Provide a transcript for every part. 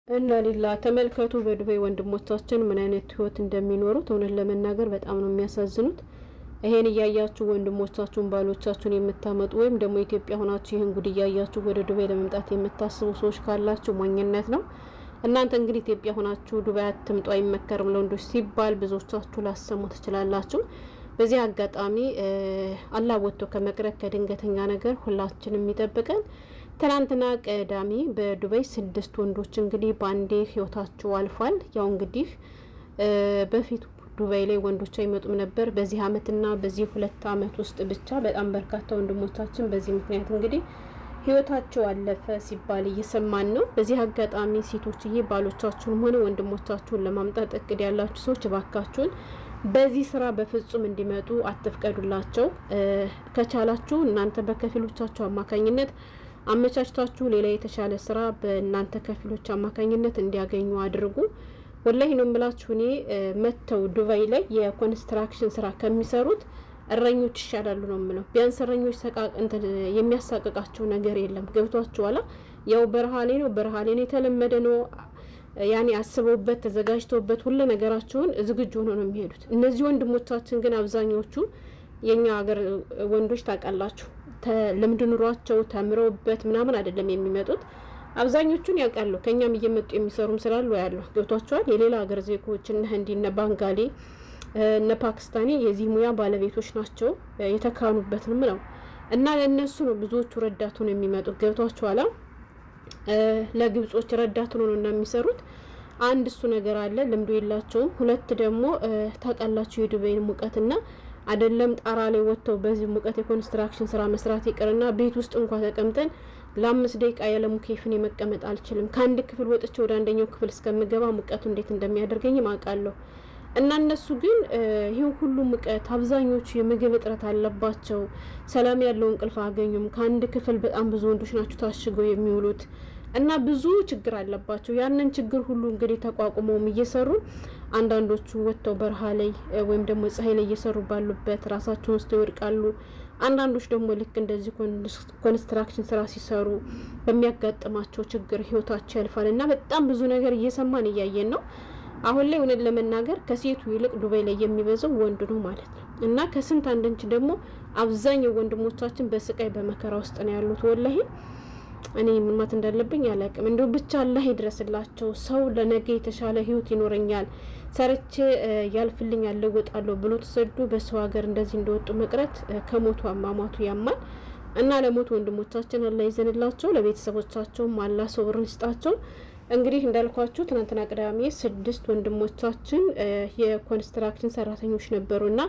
እና ሌላ ተመልከቱ በዱባይ ወንድሞቻችን ምን አይነት ህይወት እንደሚኖሩት እውነት ለመናገር በጣም ነው የሚያሳዝኑት። ይሄን እያያችሁ ወንድሞቻችሁን ባሎቻችሁን የምታመጡ ወይም ደግሞ ኢትዮጵያ ሆናችሁ ይሄን ጉድ እያያችሁ ወደ ዱባይ ለመምጣት የምታስቡ ሰዎች ካላችሁ ሞኝነት ነው። እናንተ እንግዲህ ኢትዮጵያ ሆናችሁ ዱባይ አትምጡ አይመከርም ለወንዶች ሲባል ብዙዎቻችሁ ላሰሙ ትችላላችሁ። በዚህ አጋጣሚ አላህ ወጥቶ ከመቅረት ከድንገተኛ ነገር ሁላችንም ይጠብቀን። ትናንትና ቀዳሚ በዱባይ 6 ወንዶች እንግዲህ ባንዴ ህይወታቸው አልፏል። ያው እንግዲህ በፊት ዱባይ ላይ ወንዶች አይመጡም ነበር። በዚህ አመትና በዚህ 2 አመት ውስጥ ብቻ በጣም በርካታ ወንድሞቻችን በዚህ ምክንያት እንግዲህ ህይወታቸው አለፈ ሲባል እየሰማን ነው። በዚህ አጋጣሚ ሴቶችዬ ባሎቻችሁን ሆነ ወንድሞቻችሁን ለማምጣት እቅድ ያላችሁ ሰዎች ባካችሁን በዚህ ስራ በፍጹም እንዲመጡ አትፍቀዱላቸው። ከቻላችሁ እናንተ በከፊሎቻችሁ አማካኝነት አመቻችታችሁ ሌላ የተሻለ ስራ በእናንተ ከፊሎች አማካኝነት እንዲያገኙ አድርጉ። ወላሂ ነው የምላችሁ። እኔ መተው ዱባይ ላይ የኮንስትራክሽን ስራ ከሚሰሩት እረኞች ይሻላሉ ነው የምለው። ቢያንስ እረኞች የሚያሳቅቃቸው ነገር የለም። ገብቷችኋል? ያው በረሃ ላይ ነው የተለመደ ነው። ያኔ አስበውበት ተዘጋጅተውበት ሁሉ ነገራቸውን ዝግጁ ሆነው ነው የሚሄዱት። እነዚህ ወንድሞቻችን ግን አብዛኞቹ የኛ ሀገር ወንዶች ታውቃላችሁ ልምድ ኑሯቸው ተምረውበት ምናምን አይደለም የሚመጡት። አብዛኞቹን ያውቃሉ ከኛም እየመጡ የሚሰሩም ስላሉ ያለው ገብቷቸዋል። የሌላ ሀገር ዜጎች እነ ህንዲ እነ ባንጋሊ እነ ፓኪስታኒ የዚህ ሙያ ባለቤቶች ናቸው የተካኑበትም ነው። እና ለነሱ ነው ብዙዎቹ ረዳቱ ነው የሚመጡት። ገብቷቸዋል። ለግብጾች ረዳቱ ነው እና የሚሰሩት። አንድ እሱ ነገር አለ፣ ልምዱ የላቸውም። ሁለት ደግሞ ታውቃላችሁ የዱባይን ሙቀትና አይደለም ጣራ ላይ ወጥተው በዚህ ሙቀት የኮንስትራክሽን ስራ መስራት ይቀርና ቤት ውስጥ እንኳን ተቀምጠን ለ5 ደቂቃ ያለ ሙኬፍን መቀመጥ አልችልም። ከአንድ ክፍል ወጥቼ ወደ አንደኛው ክፍል እስከምገባ ሙቀቱ እንዴት እንደሚያደርገኝ ማውቃለሁ። እና እነሱ ግን ይሄን ሁሉ ሙቀት አብዛኞቹ የምግብ እጥረት አለባቸው። ሰላም ያለው እንቅልፍ አገኙም። ከአንድ ክፍል በጣም ብዙ ወንዶች ናቸው ታሽገው የሚውሉት እና ብዙ ችግር አለባቸው። ያንን ችግር ሁሉ እንግዲህ ተቋቁመውም እየሰሩ አንዳንዶቹ ወጥተው በረሃ ላይ ወይም ደግሞ ፀሐይ ላይ እየሰሩ ባሉበት ራሳቸውን ውስጥ ይወድቃሉ። አንዳንዶች ደግሞ ልክ እንደዚህ ኮንስትራክሽን ስራ ሲሰሩ በሚያጋጥማቸው ችግር ህይወታቸው ያልፋል። እና በጣም ብዙ ነገር እየሰማን እያየን ነው። አሁን ላይ እውነት ለመናገር ከሴቱ ይልቅ ዱባይ ላይ የሚበዛው ወንድ ነው ማለት ነው። እና ከስንት አንድንች ደግሞ አብዛኛው ወንድሞቻችን በስቃይ በመከራ ውስጥ ነው ያሉት። ወላሂ እኔ ምን ማለት እንዳለብኝ አላውቅም። እንደው ብቻ አላህ ይድረስላቸው። ሰው ለነገ የተሻለ ህይወት ይኖረኛል ሰርቼ ያልፍልኛል ለወጣለሁ ብሎ ተሰዶ በሰው ሀገር እንደዚህ እንደወጡ መቅረት ከሞቱ አሟሟቱ ያማል። እና ለሞቱ ወንድሞቻችን አላህ ይዘንላቸው፣ ለቤተሰቦቻቸውም አላህ ሶብርን ይስጣቸው። እንግዲህ እንዳልኳችሁ ትናንትና ቅዳሜ 6 ወንድሞቻችን የኮንስትራክሽን ሰራተኞች ነበሩና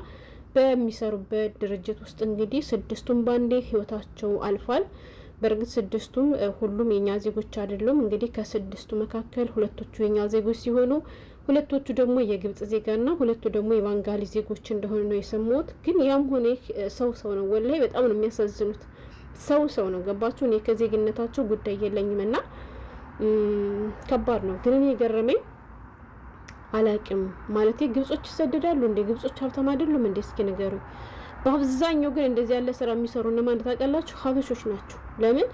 በሚሰሩበት ድርጅት ውስጥ እንግዲህ 6ቱም ባንዴ ህይወታቸው አልፏል። በእርግጥ 6ቱም ሁሉም የኛ ዜጎች አይደሉም። እንግዲህ ከ6ቱ መካከል 2ቶቹ የኛ ዜጎች ሲሆኑ 2ቶቹ ደግሞ የግብጽ ዜጋና 2ቱ ደግሞ የባንጋሊ ዜጎች እንደሆኑ ነው የሰማሁት። ግን ያም ሆነ ሰው ነው ወላሂ በጣም ነው የሚያሳዝኑት። ሰው ነው ገባችሁ። እኔ ከዜግነታቸው ጉዳይ የለኝምና ከባድ ነው። ግን እኔ የገረመኝ አላቅም ማለት ግብጾች ይሰደዳሉ እንዴ? ግብጾች ሀብታም አይደሉም እንዴ? እስኪ ንገሩ። በአብዛኛው ግን እንደዚህ ያለ ስራ የሚሰሩ እነማን ታውቃላችሁ? ሀበሾች ናቸው። ለምን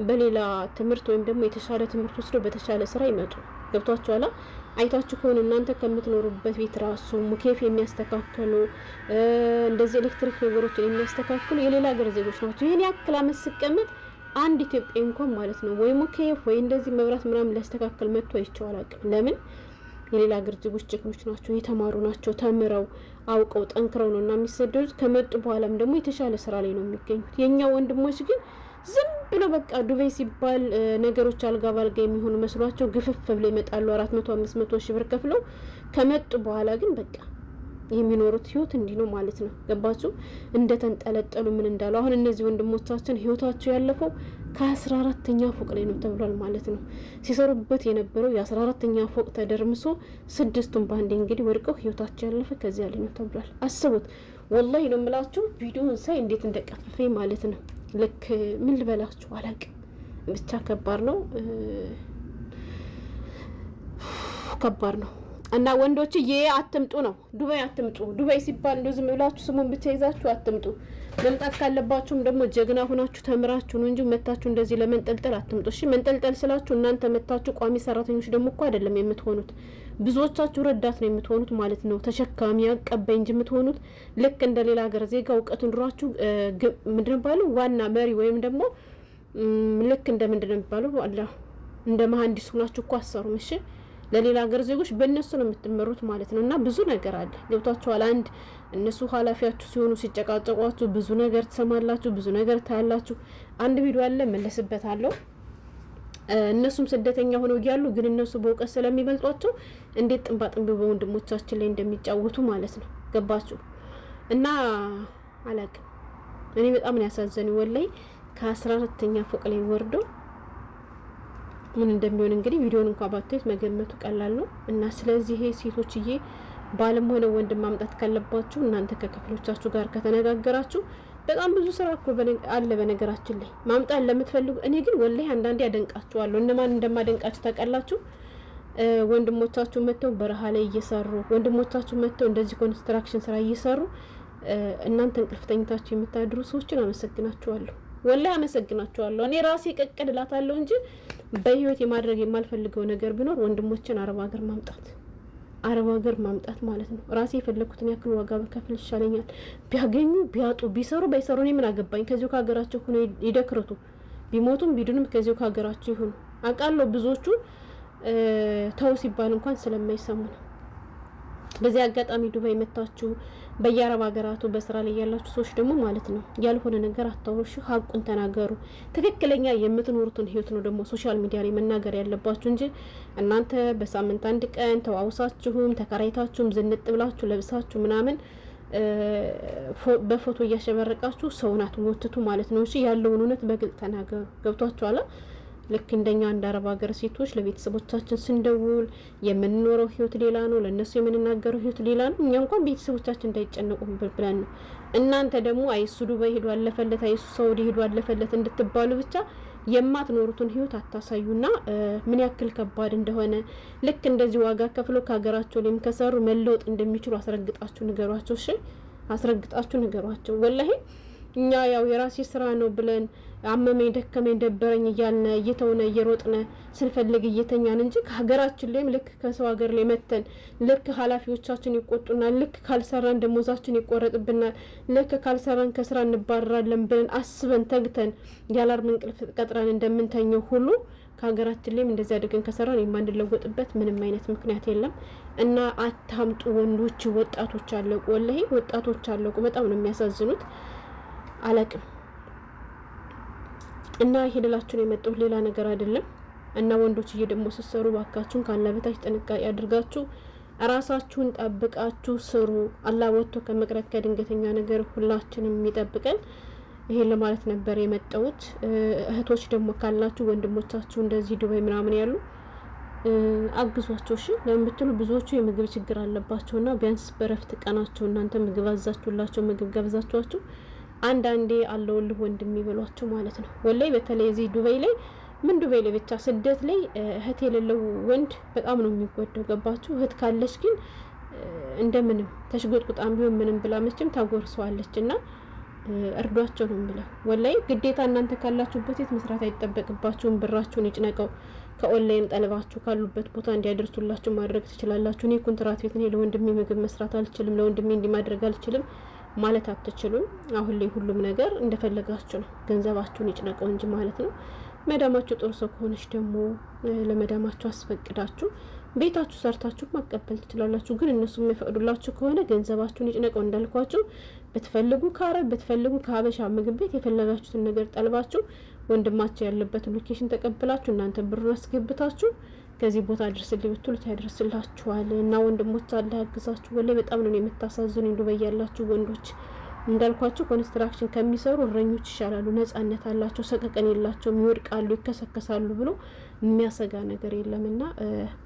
በሌላ ትምህርት ወይም ደግሞ የተሻለ ትምህርት ወስደው በተሻለ ስራ ይመጡ። ገብቷችኋል? አይታችሁ ከሆነ እናንተ ከምትኖሩበት ቤት ራሱ ሙኬፍ የሚያስተካክሉ እንደዚህ ኤሌክትሪክ ነገሮችን የሚያስተካክሉ የሌላ ሀገር ዜጎች ናቸው። ይሄን ያክል አመት ሲቀመጥ አንድ ኢትዮጵያ እንኳን ማለት ነው ወይ ሙኬፍ ወይ እንደዚህ መብራት ምናምን ሊያስተካክል መጥቶ አይቼው አላውቅም። ለምን የሌላ ሀገር ዜጎች ጀግኖች ናቸው፣ የተማሩ ናቸው፣ ተምረው አውቀው ጠንክረው ነው እና የሚሰደዱት። ከመጡ በኋላም ደግሞ የተሻለ ስራ ላይ ነው የሚገኙት። የኛ ወንድሞች ግን ዝም ብለው በቃ ዱባይ ሲባል ነገሮች አልጋ ባልጋ የሚሆኑ መስሏቸው ግፍፍ ብለው ይመጣሉ። 400-500 ሺህ ብር ከፍለው ከመጡ በኋላ ግን በቃ የሚኖሩት ህይወት እንዲህ ነው ማለት ነው። ገባችሁ? እንደተንጠለጠሉ ምን እንዳሉ። አሁን እነዚህ ወንድሞቻችን ህይወታቸው ያለፈው ከ14ኛ ፎቅ ላይ ነው ተብሏል ማለት ነው። ሲሰሩበት የነበረው የ14ኛ ፎቅ ተደርምሶ 6ቱም ባንዴ እንግዲህ ወድቀው ህይወታቸው ያለፈ ከዚያ ላይ ነው ተብሏል። አስቡት። ወላሂ ነው የምላችሁ ቪዲዮን ሳይ እንዴት እንደቀፈፈኝ ማለት ነው። ልክ ምን ልበላችሁ አላውቅም። ብቻ ከባድ ነው። እና ወንዶችዬ አትምጡ ነው፣ ዱባይ አትምጡ። ዱባይ ሲባል እንደው ዝም ብላችሁ ስሙን ብቻ ይዛችሁ አትምጡ። መምጣት ካለባችሁም ደግሞ ጀግና ሆናችሁ ተምራችሁ ነው እንጂ መታችሁ እንደዚህ ለመንጠልጠል አትምጡ። እሺ መንጠልጠል ስላችሁ እናንተ መታችሁ ቋሚ ሰራተኞች ደግሞ እኮ አይደለም የምትሆኑት። ብዙዎቻችሁ ረዳት ነው የምትሆኑት ማለት ነው። ተሸካሚ አቀባይ እንጂ የምትሆኑት ልክ እንደ ሌላ ሀገር ዜጋ እውቀቱን ድሯችሁ ምንድን ነው ባሉ ዋና መሪ ወይም ደግሞ ልክ እንደ ምንድን ነው የሚባለው አላ እንደ መሀንዲስ ሆናችሁ እኮ አሰሩም። እሺ ለሌላ ሀገር ዜጎች በእነሱ ነው የምትመሩት ማለት ነው። እና ብዙ ነገር አለ ገብቷችኋል። አንድ እነሱ ኃላፊያችሁ ሲሆኑ ሲጨቃጨቋችሁ ብዙ ነገር ትሰማላችሁ፣ ብዙ ነገር ታያላችሁ። አንድ ቪዲዮ አለ መለስበታለሁ። እነሱም ስደተኛ ሆነው እያሉ ግን እነሱ በእውቀት ስለሚበልጧቸው እንዴት ጥንባጥንቢ በወንድሞቻችን ላይ እንደሚጫወቱ ማለት ነው። ገባችሁ? እና አላውቅም እኔ በጣም ነው ያሳዘነኝ ወላሂ። ከ14ኛ ፎቅ ላይ ወርዶ ምን እንደሚሆን እንግዲህ ቪዲዮን እንኳን ባታዩት መገመቱ ቀላል ነው። እና ስለዚህ ሴቶችዬ ባልም ሆነ ወንድም ማምጣት ካለባችሁ እናንተ ከክፍሎቻችሁ ጋር ከተነጋገራችሁ በጣም ብዙ ስራ እኮ አለ በነገራችን ላይ ማምጣት ለምትፈልጉ። እኔ ግን ወላሂ አንዳንዴ አደንቃችኋለሁ። እነማን እንደማደንቃችሁ ታውቃላችሁ? ወንድሞቻችሁ መጥተው በረሃ ላይ እየሰሩ ወንድሞቻችሁ መጥተው እንደዚህ ኮንስትራክሽን ስራ እየሰሩ እናንተ እንቅልፍ ተኝታችሁ የምታድሩ ሰዎችን አመሰግናችኋለሁ። ወላሂ አመሰግናችኋለሁ። እኔ ራሴ ቀቅድ እላታለሁ እንጂ በህይወት የማድረግ የማልፈልገው ነገር ቢኖር ወንድሞችን አረብ ሀገር ማምጣት ማለት ነው። ራሴ የፈለኩትን ያክል ዋጋ በከፍል ይሻለኛል። ቢያገኙ ቢያጡ ቢሰሩ ባይሰሩ እኔ ምን አገባኝ? ከዚሁ ከሀገራቸው ሆነ ይደክረቱ፣ ቢሞቱም ቢድኑም ከዚሁ ከሀገራቸው ይሁኑ። አውቃለሁ ብዙዎቹ ተው ሲባል እንኳን ስለማይሰሙ ነው። በዚህ አጋጣሚ ዱባይ መታችሁ በየአረብ ሀገራቱ በስራ ላይ ያላችሁ ሰዎች ደግሞ ማለት ነው ያልሆነ ነገር አታውሩ። ሀቁን ተናገሩ። ትክክለኛ የምትኖሩትን ህይወት ነው ደግሞ ሶሻል ሚዲያ ላይ መናገር ያለባችሁ እንጂ እናንተ በሳምንት አንድ ቀን ተዋውሳችሁም ተከራይታችሁም ዝንጥ ብላችሁ ለብሳችሁ ምናምን በፎቶ እያሸበረቃችሁ ሰውን አትሞትቱ ማለት ነው። እሺ ያለውን እውነት በግልጽ ተናገሩ። ገብቷችኋል? ልክ እንደኛ እንደ አረብ ሀገር ሴቶች ለቤተሰቦቻችን ስንደውል የምንኖረው ህይወት ሌላ ነው፣ ለነሱ የምንናገረው ህይወት ሌላ ነው። እኛ እንኳን ቤተሰቦቻችን እንዳይጨነቁ ብለን ነው። እናንተ ደግሞ አይሱ ዱባይ ሄዶ አለፈለት፣ አይሱ ሳውዲ ሄዶ አለፈለት እንድትባሉ ብቻ የማትኖሩትን ህይወት አታሳዩና ምን ያክል ከባድ እንደሆነ ልክ እንደዚህ ዋጋ ከፍሎ ከሀገራቸው ላይም ከሰሩ መለወጥ እንደሚችሉ አስረግጣችሁ ንገሯቸው። እሺ አስረግጣችሁ ንገሯቸው። ወላሂ እኛ ያው የራሴ ስራ ነው ብለን አመመኝ ደከመኝ ደበረኝ እያልን እየተውነ እየሮጥነ ስንፈልግ እየተኛን እንጂ ከሀገራችን ላይም ልክ ከሰው ሀገር ላይ መተን ልክ ኃላፊዎቻችን ይቆጡናል፣ ልክ ካልሰራን ደሞዛችን ይቆረጥብናል፣ ልክ ካልሰራን ከስራ እንባረራለን ብለን አስበን ተግተን ያላርም እንቅልፍ ቀጥረን እንደምንተኘው ሁሉ ከሀገራችን ላይም እንደዚህ አድርገን ከሰራን የማንለወጥበት ምንም አይነት ምክንያት የለም። እና አታምጡ ወንዶች፣ ወጣቶች አለቁ። ወላሂ ወጣቶች አለቁ። በጣም ነው የሚያሳዝኑት። አላቅም እና ይሄ ልላችሁ ነው የመጣሁት፣ ሌላ ነገር አይደለም። እና ወንዶችዬ ደግሞ ስትሰሩ ባካችሁን ካለ በታች ጥንቃቄ አድርጋችሁ ራሳችሁን ጠብቃችሁ ስሩ። አላህ ወጥቶ ከመቅረት ከድንገተኛ ነገር ሁላችንም የሚጠብቀን። ይሄን ለማለት ነበር የመጣሁት። እህቶች ደግሞ ካላችሁ ወንድሞቻችሁ እንደዚህ ዱባይ ምናምን ያሉ አግዟቸው። እሺ ለምን ብትሉ ብዙዎቹ የምግብ ችግር አለባቸውና ቢያንስ በረፍት ቀናቸው እናንተ ምግብ አዛችሁላቸው ምግብ ገብዛችኋቸው አንዳንዴ አለውልህ ወንድም ይበሏቸው ማለት ነው። ወላይ በተለይ እዚህ ዱባይ ላይ ምን ዱባይ ላይ ብቻ ስደት ላይ እህት የሌለው ወንድ በጣም ነው የሚጎዳው። ገባችሁ? እህት ካለች ግን እንደምንም ተሽጎጥቁጣም ቢሆን ምንም ብላ መቼም ታጎርሰዋለች። እና እርዷቸው ነው የምለው። ወላይ ግዴታ እናንተ ካላችሁበት የት መስራት አይጠበቅባችሁም። ብራችሁን ይጭነቀው ከኦንላይን ጠልባችሁ ካሉበት ቦታ እንዲያደርሱላችሁ ማድረግ ትችላላችሁ። እኔ ኮንትራት ቤት ነኝ፣ ለወንድሜ ምግብ መስራት አልችልም፣ ለወንድሜ እንዲህ ማድረግ አልችልም ማለት አትችሉም። አሁን ላይ ሁሉም ነገር እንደፈለጋችሁ ነው። ገንዘባችሁን ይጭነቀው እንጂ ማለት ነው። መዳማችሁ ጥሩ ሰው ከሆነች ደግሞ ለመዳማችሁ አስፈቅዳችሁ ቤታችሁ ሰርታችሁ ማቀበል ትችላላችሁ። ግን እነሱ የሚፈቅዱላችሁ ከሆነ ገንዘባችሁን ይጭነቀው እንዳልኳችሁ ብትፈልጉ ከአረብ ብትፈልጉ ከሀበሻ ምግብ ቤት የፈለጋችሁትን ነገር ጠልባችሁ ወንድማችሁ ያለበትን ሎኬሽን ተቀብላችሁ እናንተ ብሩን አስገብታችሁ ከዚህ ቦታ አድርስልኝ ብትሉት ያደርስላችኋል። እና ወንድሞች አለ ያግዛችሁ። ወላሂ በጣም ነው የምታሳዝኑኝ ዱባይ ያላችሁ ወንዶች። እንዳልኳችሁ ኮንስትራክሽን ከሚሰሩ እረኞች ይሻላሉ። ነጻነት አላቸው፣ ሰቀቀን የላቸውም፣ ይወድቃሉ፣ ይከሰከሳሉ ብሎ የሚያሰጋ ነገር የለምና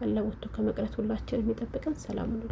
አላህ ወጥቶ ከመቅረት ሁላችንም የሚጠብቀን። ሰላም ነው።